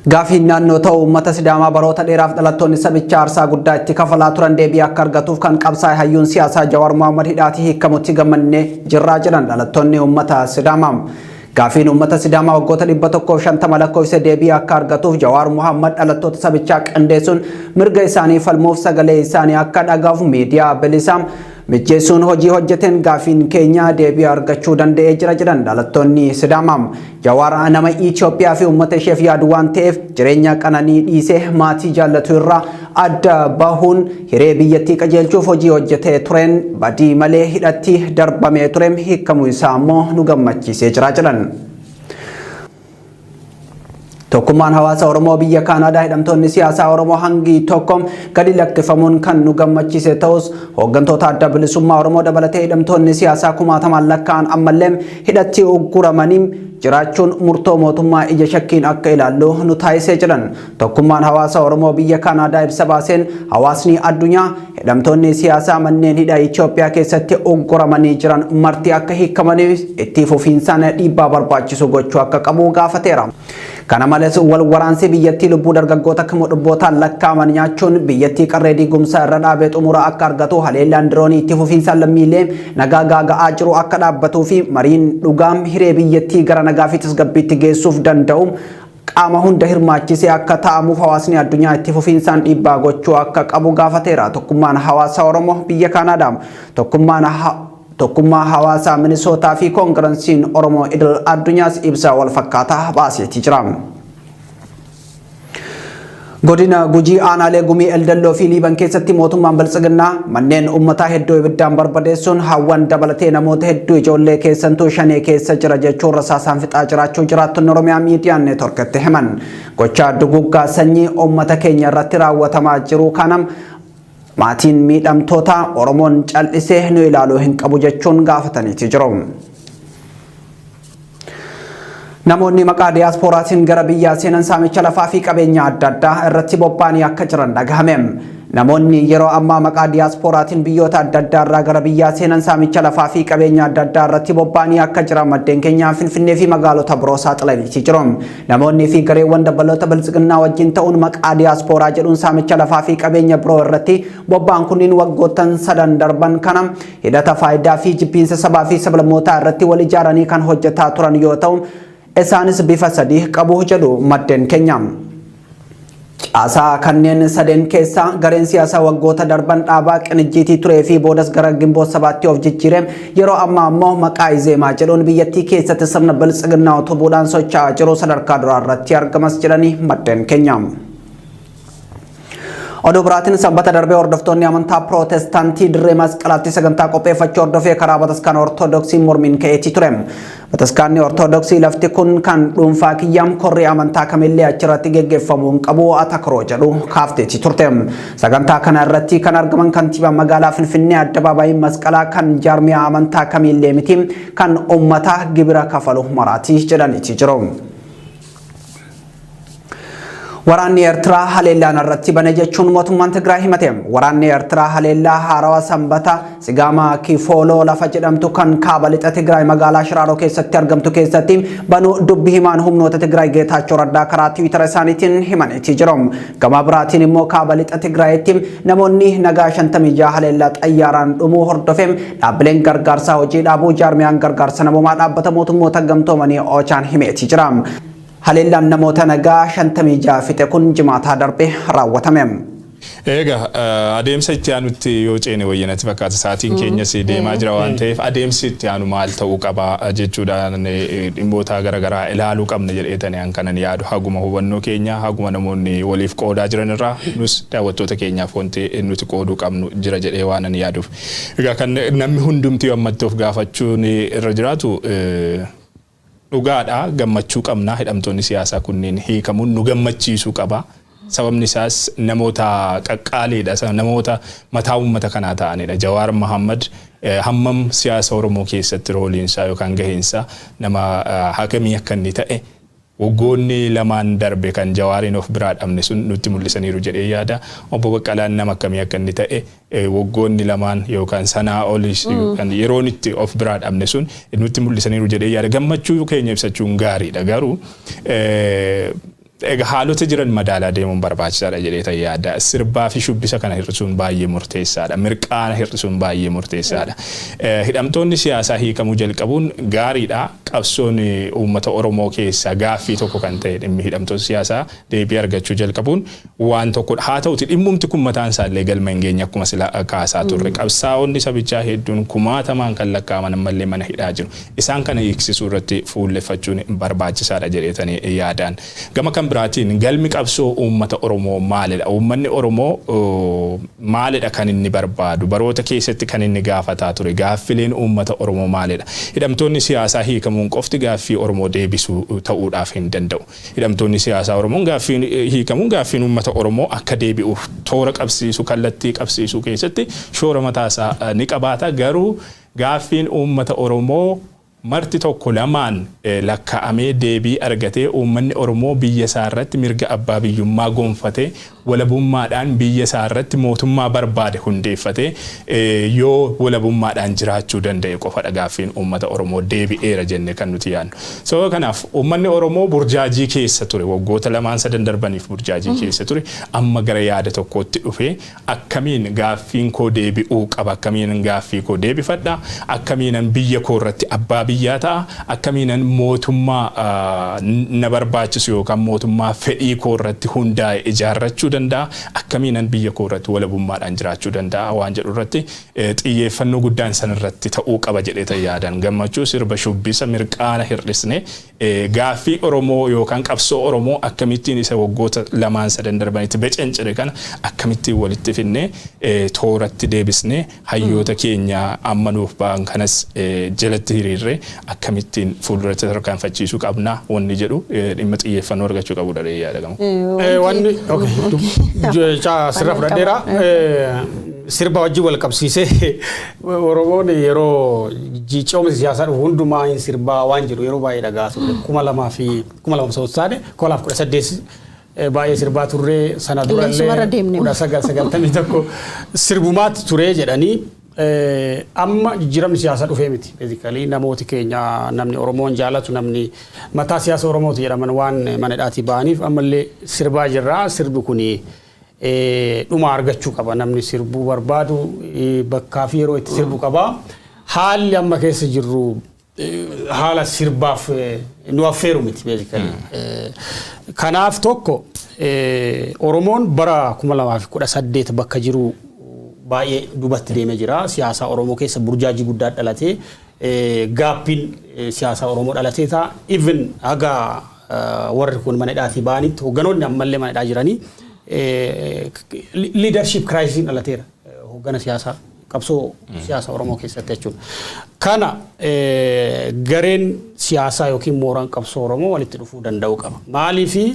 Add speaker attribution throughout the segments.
Speaker 1: Gaafiin naannoo ta'u uummata Sidaamaa baroota dheeraaf dhalattoonni sabicha aarsaa guddaa itti kafalaa turan deebii akka argatuuf kan qabsaa'e hayyuun siyaasaa Jawaar Mohaammed hidhaatii hiikamutti gammannee jirraa jedhan dhalattoonni uummata Sidaamaa. Gaafiin uummata Sidaamaa waggoota 150 lakkoofsa deebii akka argatuuf Jawaar Mohaammed dhalattoota sabichaa qindeessuun mirga isaanii falmuuf sagalee isaanii akka dhagaaf miidiyaa bilisaam mijeessuun hojii hojjeteen gaafiin keenya deebii argachuu danda'ee jira jedhan dhalattoonni Sidaamaa. Jawaar nama Itoophiyaa fi uummata isheef yaadu waan ta'eef jireenya qananii dhiisee maatii jaallatu irraa adda bahuun hiree biyyattii qajeelchuuf hojii hojjetee tureen badii malee hidhatti darbamee ture hiikamuu isaa immoo nu gammachiisee jira jedhan. Tokkummaan hawaasa Oromoo biyya Kaanaadaa hidhamtoonni siyaasaa Oromoo hangi tokko gadi lakkifamuun kan nu gammachiise ta'us hooggantoota adda bilisummaa Oromoo dabalatee hidhamtoonni siyaasaa 1000 lakkaa'an ammallee hidhatti ugguramanii jiraachuun murtoo mootummaa ija shakkiin akka ilaallu nu taasisee jiran. Tokkummaan hawaasa Oromoo biyya Kaanaadaa ibsa baaseen hawaasni addunyaa hidhamtoonni siyaasaa manneen hidhaa Itoophiyaa keessatti ugguramanii jiran marti akka hiikamaniif itti fufiinsaan dhiibbaa barbaachisu gochuu akka qabu gaafateera. Kana malees wal waraansi biyyattii lubbuu dargaggoota dhibootaan lakkaa'aman nyaachuun biyyattii qarree diigumsaa irra dhaabee xumura akka argatu haleellaan diroonii itti fufiinsaan lammiilee nagaa gaaga'aa jiru akka dhaabbatuu fi mariin dhugaam hiree biyyattii gara nagaa fi tasgabbiitti geessuuf danda'u qaama hunda hirmaachisee akka ta'amuuf hawaasni addunyaa itti fufiinsaan dhiibbaa gochuu akka qabu gaafateera. Tokkummaan hawaasa Oromoo biyya Kaanaadaa tokkummaa hawaasaa Minisootaa fi Koongireesiin Oromoo idil addunyaas ibsa wal fakkaataa baaseetii jira. Godina Gujii aanaalee Gumii Eldelloo fi Liiban keessatti mootummaan Biltsiginnaa manneen uummataa hedduu ibiddaan barbadeessuun hawwan dabalatee namoota hedduu ijoollee keessantuu shanee keessa jira jechuun rasaasaan fixaa jiraachuu jiraattonni Oromiyaa miidiyaa neetworkitti himan. Gochaa duguggaa sanyii uummata keenya irratti raawwatamaa jiru kanam maatiin miidhamtoota Oromoon cal'isee nu ilaaluu hin qabu jechuun gaafataniiti jiru. Namoonni maqaa diiyaasporaatiin gara biyyaa seenan saamicha lafaa fi qabeenya adda addaa irratti bobba'anii akka jiran dhagahame. Namoonni yeroo ammaa maqaa diiyaasporaatiin biyyoota adda addaa irraa gara biyyaa seenan saamicha lafaa fi qabeenya adda addaa irratti bobba'anii akka jiran maddeen keenyaa Finfinnee fi magaalota biroo saaxilaniiti jiru. Namoonni fi gareewwan dabaloota Biltsiginnaa wajjin ta'uun maqaa diiyaasporaa jedhuun saamicha lafaa fi qabeenya biroo irratti bobba'an kunniin waggoottan 3 darban kana hidhata faayidaa fi jibbiinsa sabaa fi sablammootaa irratti wal ijaaranii kan hojjetaa turan yoo ta'u isaanis bifa sadii qabu jedhu maddeen keenya. Caasaa kanneen sadeen keessa gareen siyaasaa waggoota darban dhaabaa qinijjiitii turee fi boodas gara Gimboot 7tti of jijjiiree yeroo ammaa ammoo maqaa Izeemaa jedhuun biyyattii keessatti sirna Biltsiginnaa utubuudhaan socho'aa jiru sadarkaa duraa irratti argamas jedhanii maddeen keenya. Oduu biraatiin sanbata darbee hordoftoonni amantaa Pirootestaantii dirree masqalaatti sagantaa qopheeffachuu hordofee karaa Bataskaana Ortodoksii mormiin ka'eetii ture. Bataskaanni Ortodoksii lafti kun kan dhuunfaa kiyyam korrii amantaa kamillee achirratti geggeeffamuu hin qabu atakaroo jedhu kaafteetii turte. Sagantaa kana irratti kan argaman kantiibaa magaalaa Finfinnee addabaabaayii masqalaa kan jaarmiyaa amantaa kamillee miti kan uummata gibira kafalu maraatii jedhaniiti jiru. Waraanni Eertiraa haleellaan irratti bane jechuun mootummaan Tigraay himate. Waraanni Eertiraa haleellaa haarawaa sanbata Sigaamaa Kifooloo lafa jedhamtu kan kaaba lixa Tigraay magaalaa Shiraaroo keessatti argamtu keessatti banuu dubbi himaan humnoota Tigraay Geetaachoo Raddaa karaa Tiwiitara isaaniitiin himaniiti jiru. Gama biraatiin immoo kaaba lixa Tigraayitti namoonni nagaa 56 haleellaa xayyaaraan dhumuu hordofee dhaabbileen gargaarsaa hojii dhaabuu jaarmiyaan gargaarsa namoomaa dhaabbata mootummoota gamtoomanii Ochaan himeeti jira. Haleellaan namoota nagaa 56 fixe kun jimaataa darbe raawwatame.
Speaker 2: Adeemsa itti aanutti yoo ceene wayyanatti fakkaata sa'aatiin keenyas deemaa jira waan ta'eef adeemsi itti aanu maal ta'uu qaba jechuudhaan dhimmoota garaagaraa ilaaluu qabna jedheetanii an kanan yaadu haguma hubannoo keenya haguma namoonni waliif qoodaa jiran irraa nus daawwattoota keenyaaf wanti nuti qooduu qabnu jira jedhee waan an yaaduuf. Egaa kan namni hundumti ammatti of gaafachuun irra jiraatu dhugaadha gammachuu qabna hidhamtoonni siyaasaa kunneen hiikamuun nu gammachiisuu qaba. Sababni isaas namoota qaqqaaliidha namoota mataa uummata kanaa ta'anidha. Jawaar Mohaammed hammam siyaasa Oromoo keessatti rooliinsaa yookaan gaheensa nama hakamii akka inni ta'e waggoonni lamaan darbe kan Jawaariin of biraa dhabne sun nutti mul'isaniiru jedhee yaada. Obbo Baqqalaan nama akkamii akka inni ta'e waggoonni lamaan yookaan sanaa olis yookaan yeroon itti of biraa dhabne sun nutti mul'isaniiru jedhee yaada. Gammachuu keenya ibsachuun gaariidha garuu haalota jiran madaalaa deemuun barbaachisaadha jedhee yaada. Sirbaa fi shubbisa kana hir'isuun baay'ee murteessaadha. Mirqaana hir'isuun baay'ee murteessaadha. Hidhamtoonni siyaasaa hiikamuu jalqabuun gaariidha. Qabsoon uummata Oromoo keessaa gaaffii tokko kan ta'e dhimmi hidhamtoota siyaasaa deebii argachuu jalqabuun waan tokkodha. Haa ta'uti dhimmumti kun mataan isaallee galma hin geenye akkuma sila kaasaa turre. Qabsaa'onni sabichaa hedduun kumaatamaan kan lakkaa'aman ammallee mana hidhaa jiru. Isaan kana hiiksisuu irratti fuulleffachuun barbaachisaadha jedheetanii yaadaan. Gama kan biraatiin galmi qabsoo uummata Oromoo maalidha? Uummanni Oromoo maalidha kan inni barbaadu? Baroota keessatti kan inni gaafataa ture. Gaaffileen uummata Oromoo maalidha? Hidhamtoonni siyaasaa hiikamuun qofti gaaffii Oromoo deebisuu ta'uudhaaf hin danda'u. Hidhamtoonni siyaasaa Oromoon hiikamuun gaaffiin uummata Oromoo akka deebi'uuf toora qabsiisu, kallattii qabsiisuu keessatti shoora mataasaa ni qabaata. Garuu gaaffiin uummata Oromoo marti tokko lamaan lakkaa'amee deebii argatee uummanni Oromoo biyya isaa irratti mirga abbaa biyyummaa gonfatee walabummaadhaan biyya isaa irratti mootummaa barbaade hundeeffatee yoo walabummaadhaan jiraachuu danda'e qofadha gaaffiin uummata Oromoo deebi'eera jennee kan nuti yaadnu. So kanaaf uummanni Oromoo burjaajii keessa ture, waggoota lamaan sadan darbaniif burjaajii keessa ture, amma gara yaada tokkootti dhufee akkamiin gaaffiin koo deebi'uu qaba, akkamiin gaaffii koo deebifadha, akkamiin biyya koo irratti abbaa biyyaa ta'a, akkamiin mootummaa na barbaachisu yookaan mootummaa fedhii koo irratti hundaa'e ijaarrachuu danda'a, akkamiin biyya koo irratti walabummaadhaan jiraachuu danda'a waan jedhu irratti xiyyeeffannoo guddaan san irratti ta'uu qaba jedhee yaadan. Gammachuu sirba shubbisa mirqaana hir'isne gaaffii Oromoo yookaan qabsoo Oromoo akkamittiin isa waggoota lamaan sadan darbanitti becencire kana akkamittiin walitti finne tooratti deebisne hayyoota keenya amma nuuf ba'an kanas jalatti hiriirre akkamittiin fuulduratti tarkaanfachiisuu qabna wanni jedhu dhimma xiyyeeffannoo argachuu qabudha jedhee yaada.
Speaker 3: Wanni sirra fudhadheera sirba wajji wal qabsiisee Oromoon yeroo jiicoomsi siyaasaa hundumaa hin sirbaa waan jiru yeroo baay'ee dhagaa ture 2018 baay'ee sirbaa turre sana durallee 1991 sirbumaatti ture jedhanii amma jijjiiramni siyaasaa dhufee miti. Basically namooti keenya namni Oromoon jaalatu namni mataa siyaasa Oromooti jedhaman waan mana hidhaatii ba'aniif ammallee sirbaa jirra. Sirbi kuni dhuma argachuu qaba. Namni sirbuu barbaadu bakkaa fi yeroo itti sirbu qaba. Haalli amma keessa jirru haala sirbaaf nu affeeru miti basically. Kanaaf tokko Oromoon bara 2018 bakka jiru baay'ee dubatti deemee jira. Siyaasa Oromoo keessa burjaajii guddaa dhalatee gaappiin siyaasa Oromoo dhalatee ta'a. Even haga warri kun mana hidhaatii ba'anitti hogganoonni ammallee mana hidhaa jiranii leadership crisis dhalateera. Hoggana siyaasaa qabsoo siyaasa Oromoo keessatti jechuudha. Kana gareen siyaasaa yookiin mooraan qabsoo Oromoo walitti dhufuu danda'u qaba. Maaliifi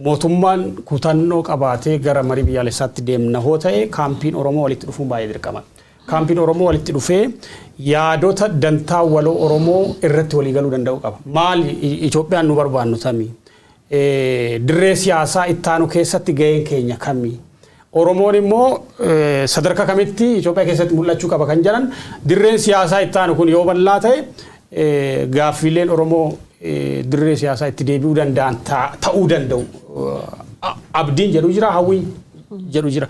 Speaker 3: mootummaan kutannoo qabaatee gara marii biyyaalessaatti deemna hoo ta'e kaampiin Oromoo walitti dhufuun baay'ee dirqama. Kaampiin Oromoo walitti dhufee yaadota dantaa waloo Oromoo irratti walii galuu danda'u qaba. Maali Itoophiyaan nu barbaannu tamii? Dirree siyaasaa ittaanu keessatti gaheen keenya kamii? Oromoon immoo sadarkaa kamitti Itoophiyaa keessatti mul'achuu qaba kan jedhan dirreen siyaasaa ittaanu kun yoo bal'aa ta'e gaaffiileen Oromoo dirree siyaasaa itti deebi'uu danda'an ta'uu danda'u. Abdiin jedhu jira, hawwiin jedhu jira.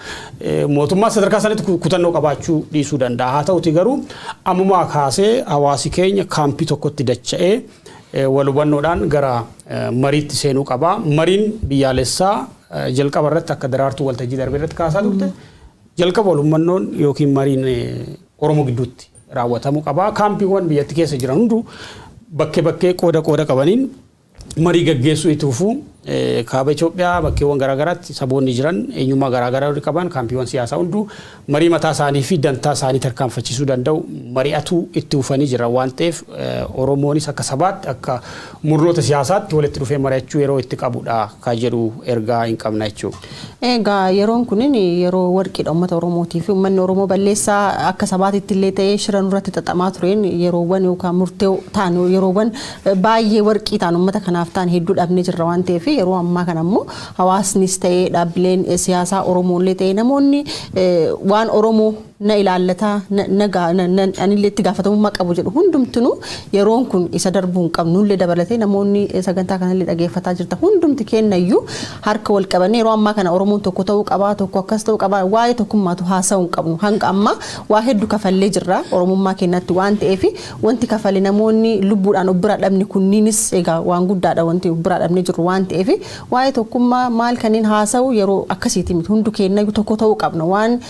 Speaker 3: Mootummaa sadarkaa sanitti kutannoo qabaachuu dhiisuu danda'a. Haa ta'uti garuu ammumaa kaasee hawaasi keenya kaampii tokkotti dacha'ee wal hubannoodhaan gara mariitti seenuu qaba. Mariin biyyaalessaa jalqaba irratti akka daraartuu waltajjii darbee irratti kaasaa turte jalqaba wal hubannoon yookiin mariin Oromoo gidduutti raawwatamuu qaba. Kaampiiwwan biyyatti keessa jiran hunduu bakkee qooda qabaniin marii gaggeessuu itti fufuu kaaba Itoophiyaa bakkeewwan garaagaraatti saboonni jiran eenyummaa garaagaraa qaban kaampiiwwan siyaasaa hunduu marii mataa isaanii fi dantaa isaanii tarkaanfachiisuu danda'u mari'atuu itti fufanii jira waan ta'eef Oromoonis akka sabaatti akka murnoota siyaasaatti walitti dhufee mari'achuu yeroo itti qabudha kan jedhu ergaa hin qabna jechuudha.
Speaker 4: Egaa yeroon kunin yeroo warqiidha uummata Oromootii fi uummanni Oromoo balleessaa akka sabaatitti illee ta'ee shiran irratti xaxamaa tureen yeroowwan yookaan murtee ta'an yeroowwan baay'ee warqii ta'an uummata kanaaf ta'an hedduu dhabnee jirra waan ta'eef yeroo ammaa kana immoo hawaasnis ta'ee dhaabbileen siyaasaa Oromoollee ta'ee namoonni waan Oromoo na ilaallata anillee itti gaafatamummaa qabu jedhu hundumtinu yeroon kun isa darbuun qabnullee dabalatee namoonni sagantaa kanallee dhageeffataa jirta hundumti kennayyuu harka wal qabannee yeroo ammaa kana Oromoon tokko ta'uu qaba tokko akkas ta'uu qaba waa'ee tokkummaatu haasa'uu qabnu hanga amma waa hedduu kafallee jirra Oromummaa kennatti waan ta'eef wanti kafalee namoonni lubbuudhaan obbira dhabni kunniinis egaa waan guddaadha wanti obbira dhabne jiru waan ta'eef waa'ee tokkummaa maal kanneen haasa'u yeroo akkasiiti miti hundu kennayyuu tokko ta'uu qabna waan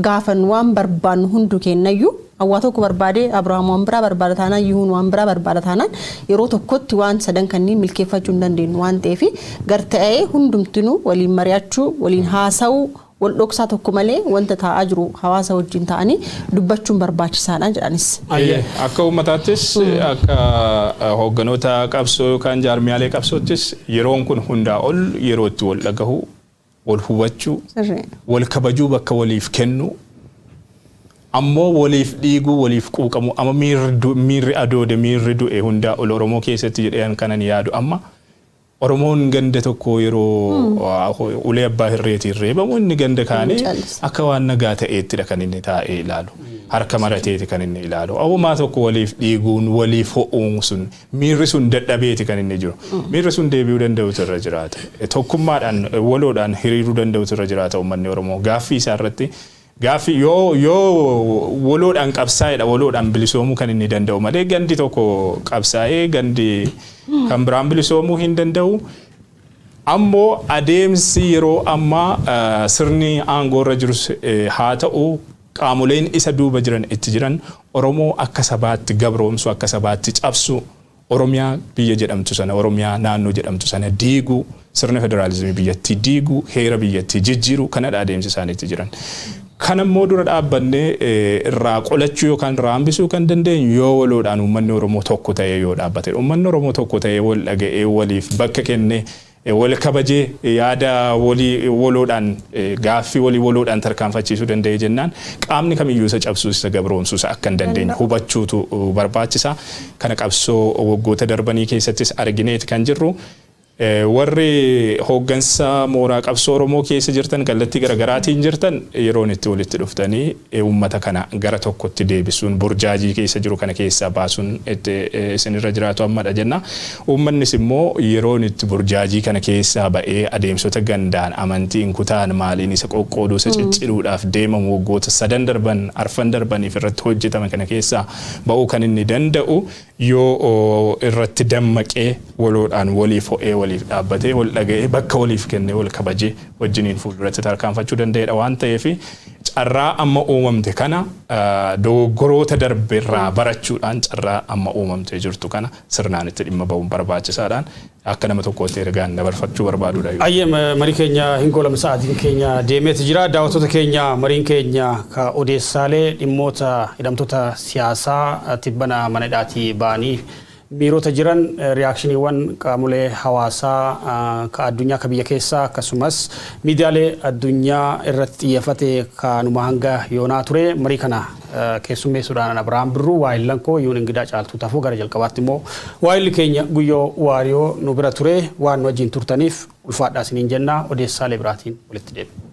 Speaker 4: gaafan waan barbaannu hundu kennayyuu awwaa tokko barbaade Abrahaam waan biraa barbaada taanaan Yihuun waan biraa barbaada taanaan yeroo tokkotti waan sadan kanneen milkeeffachuu hin dandeenyu waan ta'eef garta'ee hundumtinuu waliin mari'achuu waliin haasa'uu wal dhoksaa tokko malee wanta taa'aa jiru hawaasa wajjin ta'anii dubbachuun barbaachisaadha jedhanis.
Speaker 2: Akka uummataattis akka hoogganoota qabsoo yookaan jaarmiyaalee qabsoottis yeroon kun hundaa ol yeroo itti wal dhagahu wal hubachuu wal kabajuu bakka waliif kennu ammoo waliif dhiiguu waliif quuqamu amma miirri adoode miirri du'e hundaa ol Oromoo keessatti jedheen kanan yaadu amma Oromoon ganda tokko yeroo ulee abbaa hirreetiin reebamu inni ganda kaanii akka waan nagaa ta'eettidha kan inni taa'ee ilaalu harka marateeti kan inni ilaalu awwamaa tokko waliif dhiiguun waliif ho'uun sun miirri sun dadhabeeti kan inni jiru miirri sun deebi'uu danda'utu irra jiraata tokkummaadhaan waloodhaan hiriiruu danda'utu irra jiraata uummanni Oromoo gaaffii isaa irratti gaaffii yoo waloodhaan qabsaa'edha waloodhaan bilisoomuu kan inni danda'u malee gandi tokko qabsaa'ee gandi kan biraan bilisoomuu hin danda'u ammoo adeemsi yeroo ammaa sirni aangoo irra jirus haa ta'u qaamoleen isa duuba jiran itti jiran Oromoo akka sabaatti gabroomsu akka sabaatti cabsu Oromiyaa biyya jedhamtu sana Oromiyaa naannoo jedhamtu sana diiguu sirna federaalizimii biyyattii diiguu heera biyyattii jijjiiruu kanadha adeemsi isaaniitti jiran. Kanammoo dura dhaabbannee irraa qolachuu yookaan irraa hambisuu kan dandeenyu yoo waloodhaan uummanni Oromoo tokko ta'ee yoo dhaabbate uummanni Oromoo tokko ta'ee wal dhaga'ee waliif bakka kennee wal kabajee yaada waloodhaan gaaffii walii waloodhaan tarkaanfachiisuu danda'e jennaan qaamni kamiyyuu isa cabsuu isa gabroomsuu akka hin dandeenye hubachuutu barbaachisa. Kana qabsoo waggoota darbanii keessattis argineeti kan jirru. Warri hooggansa mooraa qabsoo Oromoo keessa jirtan kallattii garaagaraatiin jirtan yeroon itti walitti dhuftanii uummata kana gara tokkotti deebisuun burjaajii keessa jiru kana keessaa baasuun itti isinirra jiraatu ammadha jenna. Uummannis immoo yeroon itti burjaajii kana keessaa ba'ee adeemsota gandaan amantiin kutaan maaliin isa qoqqooduu isa cicciruudhaaf deemamu waggoota 3 darban 4 darbaniif irratti hojjetame kana keessaa ba'uu kan inni danda'u yoo irratti dammaqee waloodhaan waliif ho'ee waliif dhaabbatee wal dhaga'ee bakka waliif kennee wal kabajee wajjiniin fuulduratti tarkaanfachuu danda'edha waan ta'eef carraa amma uumamte kana dogoggoroota darbeerraa barachuudhaan carraa amma uumamtee jirtu kana sirnaan itti dhimma ba'uun barbaachisaadhaan akka nama tokkootti ergaan dabarfachuu barbaadudha.
Speaker 3: Ayyee marii keenya hin goolamne sa'aatiin keenya deemeeti jira daawwattoota keenya mariin keenya ka odeessaalee dhimmoota hidhamtoota siyaasaa tibbana mana hidhaatii ba'anii miirota jiran reaakshiniiwwan qaamolee hawaasaa ka addunyaa ka biyya keessaa akkasumas miidiyaalee addunyaa irratti xiyyeeffate kanuma hanga yoonaa ture marii kana keessummeessuudhaan Abrahaam Birruu waa'illan koo yuun ingidaa caaltuu tafuu gara jalqabaatti immoo waa'illi keenya guyyoo waariyoo nu bira ture waan nu wajjin turtaniif ulfaadhaa isiniin jennaa odeessaalee biraatiin walitti deebi'u.